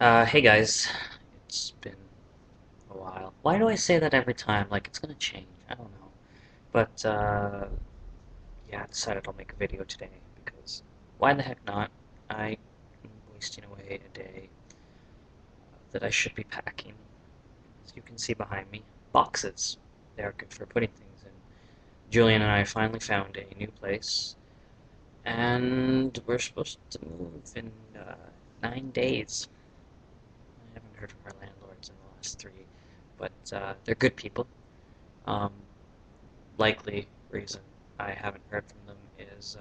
Hey guys, it's been a while. Why do I say that every time? Like it's gonna change. I don't know. But yeah, I decided I'll make a video today because why the heck not? I am wasting away a day that I should be packing. As you can see behind me, boxes. They are good for putting things in. Julian and I finally found a new place, and we're supposed to move in 9 days. I haven't heard from our landlords in the last three, but they're good people. Um, Likely reason I haven't heard from them is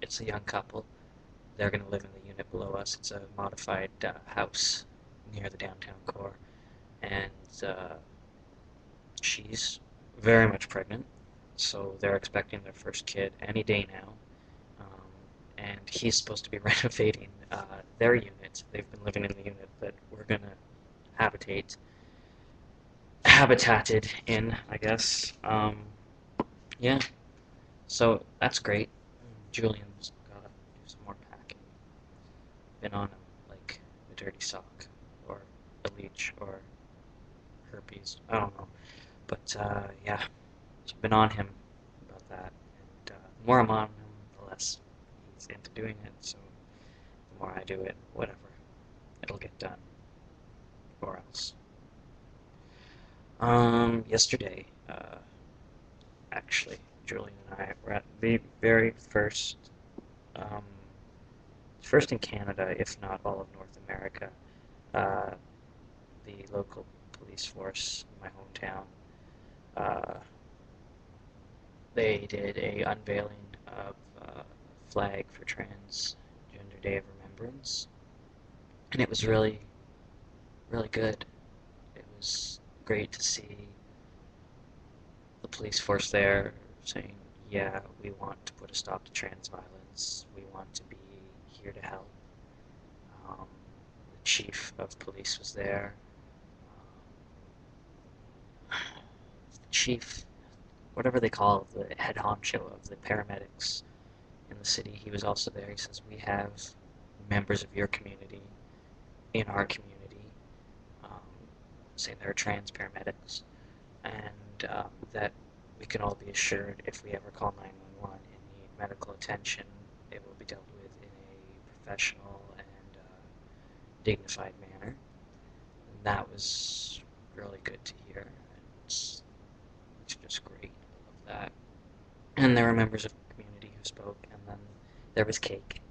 it's a young couple. They're going to live in the unit below us. It's a modified house near the downtown core, and she's very much pregnant, so they're expecting their first kid any day now. Um, and he's supposed to be renovating their unit. They've been living in the unit that we're going to habitate habitated in, I guess. Yeah, so that's great. Julian's gotta do some more packing. Been on him like a dirty sock, or a leech, or herpes. I don't know. But yeah, it's been on him about that. And the more I'm on him, the less he's into doing it. So the more I do it, whatever, it'll get done. Or else. Yesterday, actually, Julian and I were at the very um, first in Canada, if not all of North America, uh, the local police force in my hometown, uh, they did a unveiling of flag for Transgender Day of Remembrance, and it was really, really good. It was great to see the police force there saying, yeah, we want to put a stop to trans violence. We want to be here to help. The chief of police was there. The chief, whatever they call the head honcho of the paramedics in the city, he was also there. He says, we have members of your community in our community, um, saying they're trans paramedics, and that we can all be assured if we ever call 911 and need medical attention, it will be dealt with in a professional and dignified manner. And that was really good to hear. It's just great. I love that. And there were members of the community who spoke, and then there was cake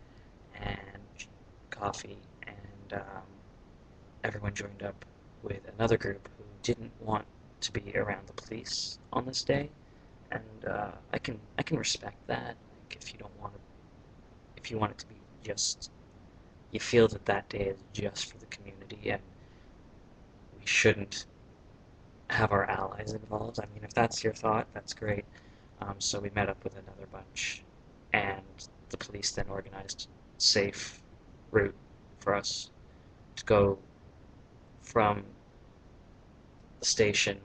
and coffee, and everyone joined up with another group who didn't want to be around the police on this day, and I can respect that. Like if you don't want to, if you want it to be just, you feel that that day is just for the community, and we shouldn't have our allies involved. I mean, if that's your thought, that's great. So we met up with another bunch, and the police then organized a safe route for us to go from the station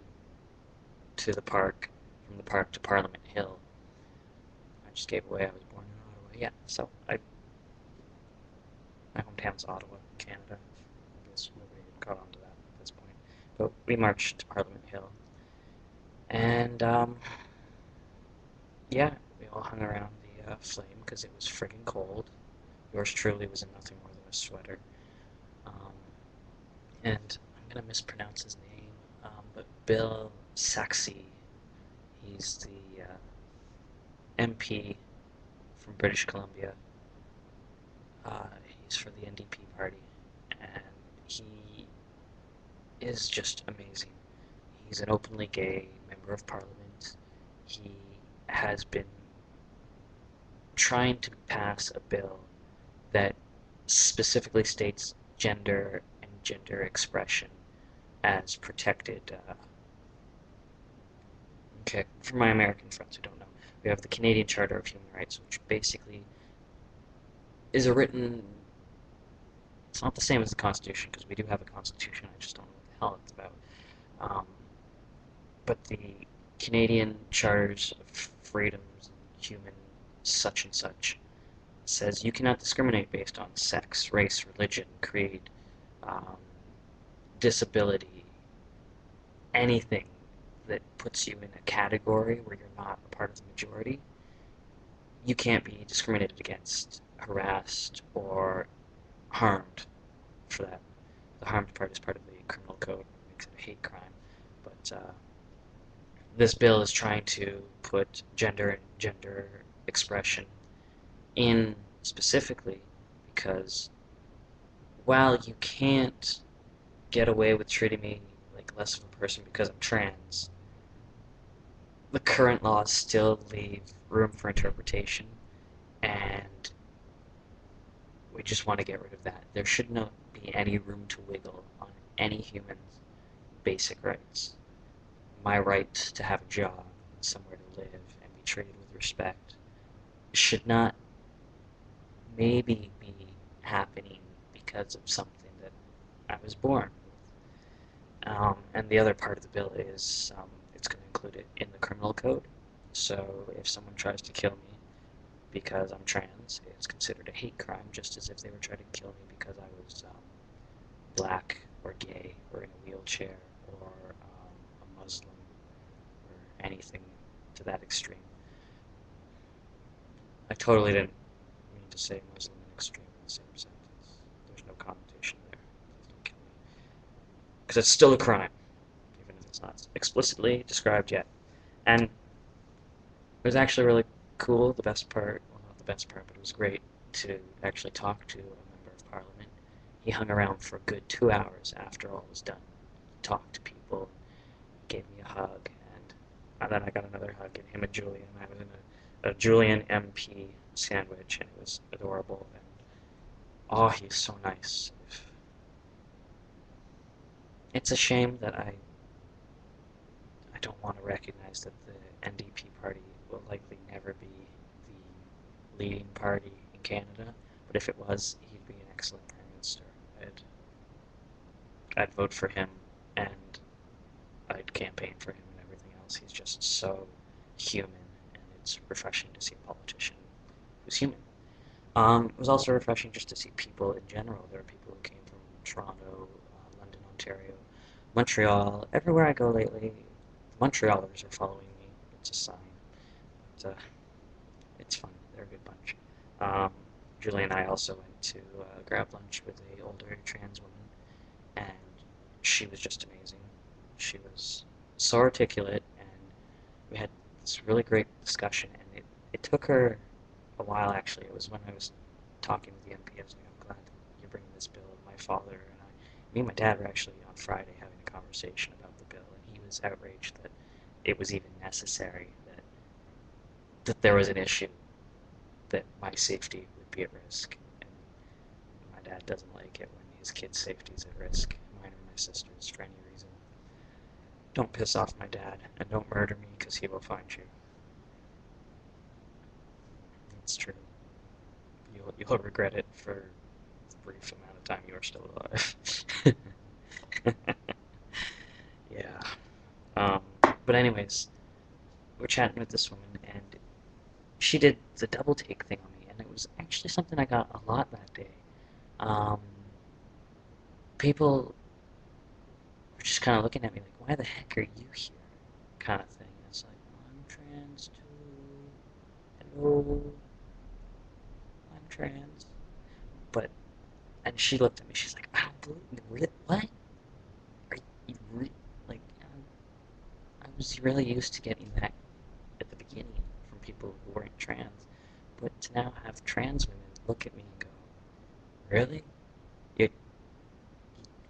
to the park, from the park to Parliament Hill. I just gave away I was born in Ottawa. Yeah, so my hometown's Ottawa, Canada. I guess nobody caught on to that at this point. But we marched to Parliament Hill, and yeah, we all hung around the flame because it was friggin' cold. Yours truly was in nothing more than a sweater. Um, and I'm gonna mispronounce his name, but Bill Saxey. He's the MP from British Columbia. He's for the NDP party, and he is just amazing. He's an openly gay member of parliament. He has been trying to pass a bill that specifically states gender and gender expression as protected. Okay, for my American friends who don't know, we have the Canadian Charter of Human Rights, which basically is a written. It's not the same as the Constitution because we do have a Constitution. I just don't know what the hell it's about. Um, but the Canadian Charters of Freedoms and Human such and such says you cannot discriminate based on sex, race, religion, creed, um, disability, anything that puts you in a category where you're not a part of the majority, you can't be discriminated against, harassed, or harmed for that. The harmed part is part of the criminal code, it makes it a hate crime. But this bill is trying to put gender and gender expression in specifically because while you can't get away with treating me like less of a person because I'm trans, the current laws still leave room for interpretation, and we just want to get rid of that. There should not be any room to wiggle on any human's basic rights. My right to have a job, somewhere to live, and be treated with respect should not maybe be happening because of something that I was born with. And the other part of the bill is it's going to include it in the criminal code. So if someone tries to kill me because I'm trans, it's considered a hate crime, just as if they were trying to kill me because I was black or gay or in a wheelchair or a Muslim or anything to that extreme. I totally didn't mean to say Muslim and extreme in the same sentence. There's no connotation there. Please don't kill me. Because it's still a crime, even if it's not explicitly described yet. And it was actually really cool. The best part, well, not the best part, but it was great to actually talk to a member of parliament. He hung around for a good 2 hours after all was done. He talked to people, gave me a hug, and then I got another hug, and him and Julian. I was in a Julien MP sandwich, and it was adorable. And oh, he's so nice. It's a shame that I don't want to recognize that the NDP party will likely never be the leading party in Canada, but if it was, he'd be an excellent Prime Minister. I'd vote for him, and I'd campaign for him and everything else. He's just so human, and it's refreshing to see a politician who's human. It was also refreshing just to see people in general. There are people who came from Toronto, London, Ontario, Montreal. Everywhere I go lately, Montrealers are following me. It's a sign. But, it's fun. They're a good bunch. Julien and I also went to grab lunch with an older trans woman, and she was just amazing. She was so articulate, and we had this really great discussion, and it took her a while, actually. It was when I was talking with the MP, I was like, I'm glad you're bringing this bill. My father and me and my dad were actually on Friday having a conversation about the bill, and he was outraged that it was even necessary, that there was an issue, that my safety would be at risk. And my dad doesn't like it when his kid's safety is at risk, mine or my sister's, for any reason. Don't piss off my dad, and don't murder me, because he will find you. It's true. You'll regret it for the brief amount of time you are still alive. Yeah. But anyways, we're chatting with this woman, and she did the double take thing on me, and it was actually something I got a lot that day. Um, People were just kind of looking at me like, why the heck are you here? Kind of thing. And it's like, oh, I'm trans too. Hello, I'm trans. But, and she looked at me, she's like, I don't believe, what? Are you really, like, I was really used to getting that at the beginning from people who weren't trans. But to now have trans women look at me and go, really? You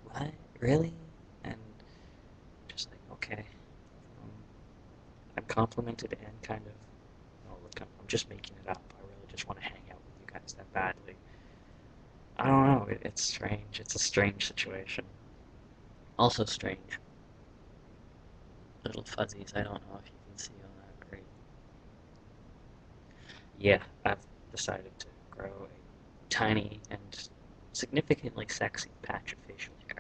what? Really? And just like, okay. Um, I'm complimented and kind of, oh, look, I'm just making it up. I really just want to hang out with you guys that badly. I don't know. It's strange. It's a strange situation. Also strange. Little fuzzies. I don't know if you can see on that. Great. Yeah, I've decided to grow a tiny and significantly sexy patch of facial hair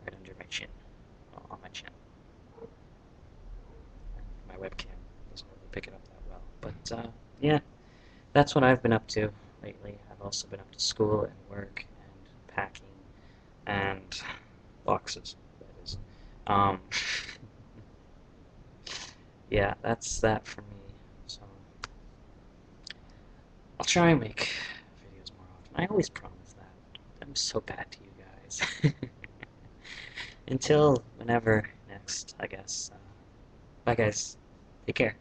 right under my chin, on my chin. My webcam doesn't really pick it up that well. But, yeah, that's what I've been up to lately. I've also been up to school and work and packing, and boxes, that is. Um, yeah, that's that for me. So I'll try and make videos more often. I always promise that. I'm so bad to you guys. Until whenever next, I guess. Bye, guys. Take care.